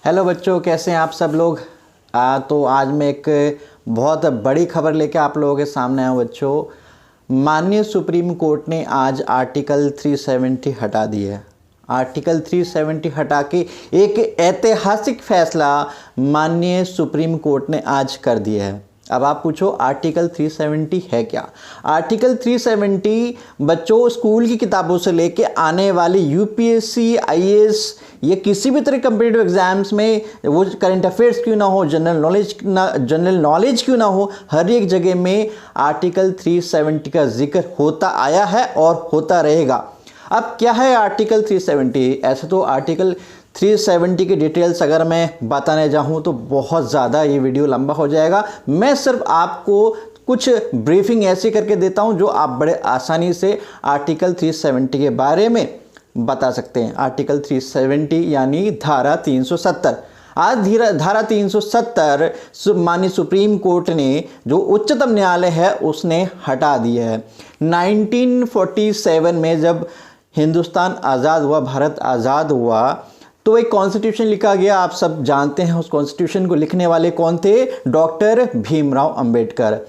Hello बच्चों, कैसे हैं आप सब लोग। तो आज मैं एक बहुत बड़ी खबर लेके आप लोगों के सामने आया हूँ बच्चों। माननीय सुप्रीम कोर्ट ने आज आर्टिकल 370 हटा दिया है। आर्टिकल 370 हटा के एक ऐतिहासिक फैसला माननीय सुप्रीम कोर्ट ने आज कर दिया है। अब आप पूछो आर्टिकल 370 है क्या। आर्टिकल 370 बच्चों स्कूल की किताबों से लेके आने वाली यूपीएससी, आईएएस ये किसी भी तरह कम्पिटिटिव एग्जाम्स में, वो करंट अफेयर्स क्यों ना हो, जनरल नॉलेज क्यों ना हो, हर एक जगह में आर्टिकल 370 का जिक्र होता आया है और होता रहेगा। अब क्या है आर्टिकल 370? ऐसे तो आर्टिकल 370 की डिटेल्स अगर मैं बताने जाऊं तो बहुत ज़्यादा ये वीडियो लंबा हो जाएगा। मैं सिर्फ आपको कुछ ब्रीफिंग ऐसी करके देता हूं जो आप बड़े आसानी से आर्टिकल 370 के बारे में बता सकते हैं। आर्टिकल 370 यानी धारा 370। आज धारा 370 माननीय सुप्रीम कोर्ट ने, जो उच्चतम न्यायालय है, उसने हटा दिया है। 1947 में जब हिंदुस्तान आज़ाद हुआ, भारत आज़ाद हुआ, तो एक कॉन्स्टिट्यूशन लिखा गया। आप सब जानते हैं उस कॉन्स्टिट्यूशन को लिखने वाले कौन थे? डॉक्टर भीमराव अंबेडकर।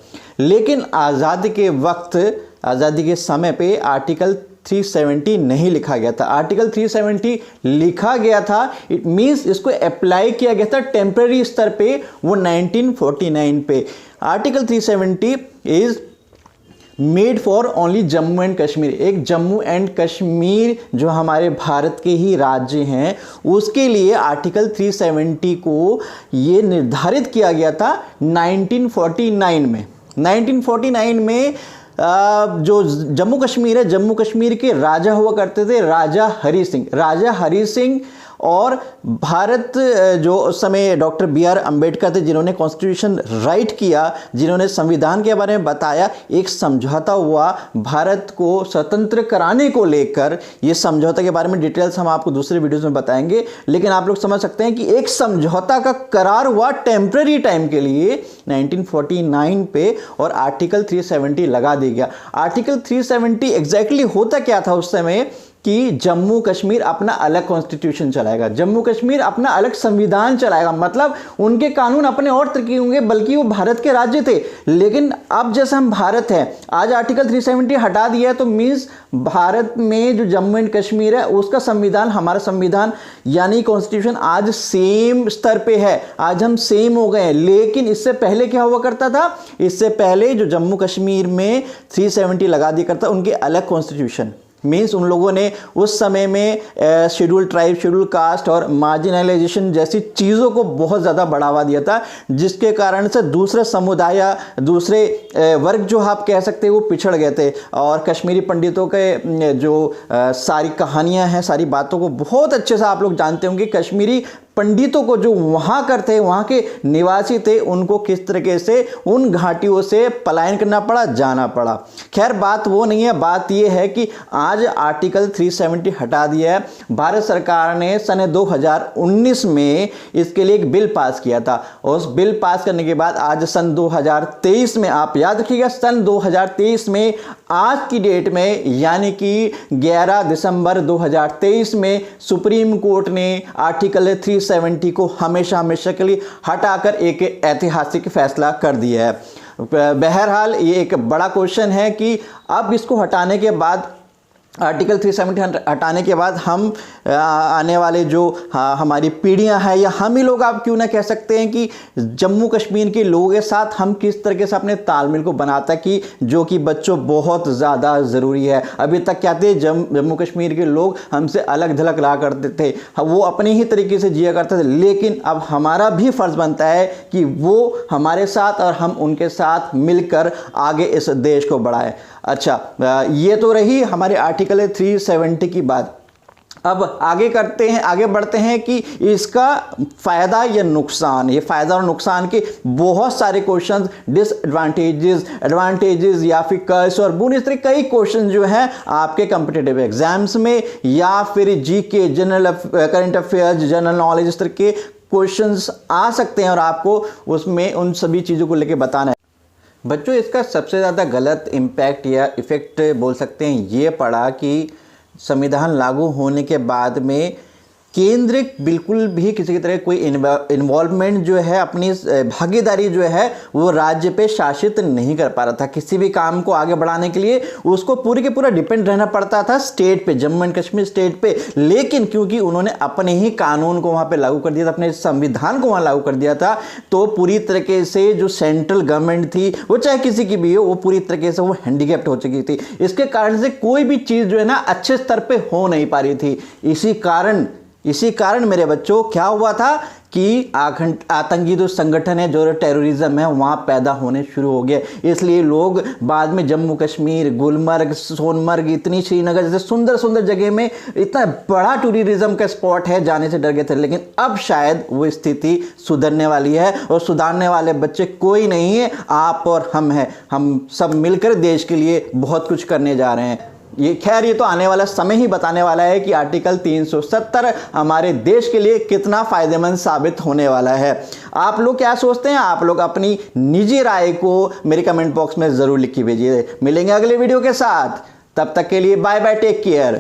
लेकिन आज़ादी के वक्त, आज़ादी के समय पे आर्टिकल 370 नहीं लिखा गया था। आर्टिकल 370 लिखा गया था, इट मीन्स इसको अप्लाई किया गया था टेम्पररी स्तर पे, वो 1949 पे। Article 370 is made for only Jammu and Kashmir. एक जम्मू एंड कश्मीर जो हमारे भारत के ही राज्य हैं, उसके लिए आर्टिकल 370 को ये निर्धारित किया गया था 1949 में। 1949 में जो जम्मू कश्मीर है, जम्मू कश्मीर के राजा हुआ करते थे राजा हरि सिंह। राजा हरि सिंह और भारत, जो उस समय डॉक्टर BR अंबेडकर थे, जिन्होंने कॉन्स्टिट्यूशन राइट किया, जिन्होंने संविधान के बारे में बताया, एक समझौता हुआ भारत को स्वतंत्र कराने को लेकर। ये समझौता के बारे में डिटेल्स हम आपको दूसरे वीडियोस में बताएंगे, लेकिन आप लोग समझ सकते हैं कि एक समझौता का करार हुआ टेम्पररी टाइम के लिए 1949 पे, और आर्टिकल 370 लगा दिया गया। आर्टिकल 370 एग्जैक्टली होता क्या था उस समय कि जम्मू कश्मीर अपना अलग कॉन्स्टिट्यूशन चलाएगा, जम्मू कश्मीर अपना अलग संविधान चलाएगा। मतलब उनके कानून अपने और तरह के होंगे, बल्कि वो भारत के राज्य थे। लेकिन अब जैसे हम भारत हैं, आज आर्टिकल 370 हटा दिया है, तो मीन्स भारत में जो जम्मू एंड कश्मीर है उसका संविधान, हमारा संविधान यानी कॉन्स्टिट्यूशन आज सेम स्तर पे है। आज हम सेम हो गए हैं। लेकिन इससे पहले क्या हुआ करता था? इससे पहले जो जम्मू कश्मीर में 370 लगा दिया करता, उनके अलग कॉन्स्टिट्यूशन। मीन्स उन लोगों ने उस समय में शेड्यूल ट्राइब, शेड्यूल कास्ट और मार्जिनलाइजेशन जैसी चीज़ों को बहुत ज़्यादा बढ़ावा दिया था, जिसके कारण से दूसरे समुदाय या दूसरे वर्ग जो आप कह सकते हैं वो पिछड़ गए थे। और कश्मीरी पंडितों के जो सारी कहानियां हैं, सारी बातों को बहुत अच्छे से आप लोग जानते होंगे। कश्मीरी पंडितों को, जो वहाँ करते, वहाँ के निवासी थे, उनको किस तरीके से उन घाटियों से पलायन करना पड़ा, जाना पड़ा। खैर बात वो नहीं है, बात ये है कि आज आर्टिकल 370 हटा दिया है। भारत सरकार ने सन 2019 में इसके लिए एक बिल पास किया था। और उस बिल पास करने के बाद आज सन 2023 में, आप याद रखिएगा, सन 2023 में आज की डेट में, यानी कि 11 दिसंबर 2023 में सुप्रीम कोर्ट ने आर्टिकल 370 को हमेशा हमेशा के लिए हटाकर एक ऐतिहासिक फैसला कर दिया है। बहरहाल ये एक बड़ा क्वेश्चन है कि अब इसको हटाने के बाद, आर्टिकल 370 हटाने के बाद, हम आने वाले जो हमारी पीढ़ियां हैं, या हम ही लोग, आप क्यों ना कह सकते हैं कि जम्मू कश्मीर के लोगों के साथ हम किस तरीके से अपने तालमेल को बनाता कि जो कि बच्चों बहुत ज़्यादा ज़रूरी है। अभी तक क्या थे, जम्मू कश्मीर के लोग हमसे अलग थलग रहा करते थे, वो अपने ही तरीके से जिया करते थे। लेकिन अब हमारा भी फ़र्ज़ बनता है कि वो हमारे साथ और हम उनके साथ मिलकर आगे इस देश को बढ़ाएं। अच्छा, ये तो रही हमारे आर्टिकल 370 की बात। अब आगे करते हैं, आगे बढ़ते हैं कि इसका फ़ायदा या नुकसान, ये फ़ायदा और नुकसान के बहुत सारे क्वेश्चंस, डिसएडवांटेजेस, एडवांटेजेस या फिर कर्स और बोन, इस तरह कई क्वेश्चन जो हैं आपके कॉम्पिटिटिव एग्जाम्स में, या फिर GK, general current affairs, general knowledge, इस तरह के क्वेश्चंस आ सकते हैं और आपको उसमें उन सभी चीज़ों को लेकर बताना है। बच्चों इसका सबसे ज़्यादा गलत इम्पैक्ट या इफ़ेक्ट बोल सकते हैं ये पड़ा कि संविधान लागू होने के बाद में केंद्र बिल्कुल भी किसी की तरह कोई इन्वॉल्वमेंट जो है, अपनी भागीदारी जो है वो राज्य पे शासित नहीं कर पा रहा था। किसी भी काम को आगे बढ़ाने के लिए उसको पूरी के पूरा डिपेंड रहना पड़ता था स्टेट पे, जम्मू एंड कश्मीर स्टेट पे। लेकिन क्योंकि उन्होंने अपने ही कानून को वहां पे लागू कर दिया था, अपने संविधान को वहां लागू कर दिया था, तो पूरी तरीके से जो सेंट्रल गवर्नमेंट थी, वो चाहे किसी की भी हो, वो पूरी तरीके से वो हैंडीकैप्ड हो चुकी थी। इसके कारण से कोई भी चीज जो है ना अच्छे स्तर पे हो नहीं पा रही थी। इसी कारण मेरे बच्चों क्या हुआ था कि आतंकी जो संगठन है, जो टेररिज्म है, वहां पैदा होने शुरू हो गए। इसलिए लोग बाद में जम्मू कश्मीर, गुलमर्ग, सोनमर्ग, इतनी श्रीनगर जैसे सुंदर सुंदर जगह में इतना बड़ा टूरिज्म का स्पॉट है, जाने से डर गए थे। लेकिन अब शायद वो स्थिति सुधरने वाली है, और सुधारने वाले बच्चे कोई नहीं है, आप और हम हैं। हम सब मिलकर देश के लिए बहुत कुछ करने जा रहे हैं। ये खैर ये तो आने वाला समय ही बताने वाला है कि आर्टिकल 370 हमारे देश के लिए कितना फायदेमंद साबित होने वाला है। आप लोग क्या सोचते हैं? आप लोग अपनी निजी राय को मेरे कमेंट बॉक्स में जरूर लिख के भेजिए। मिलेंगे अगले वीडियो के साथ, तब तक के लिए बाय बाय, टेक केयर।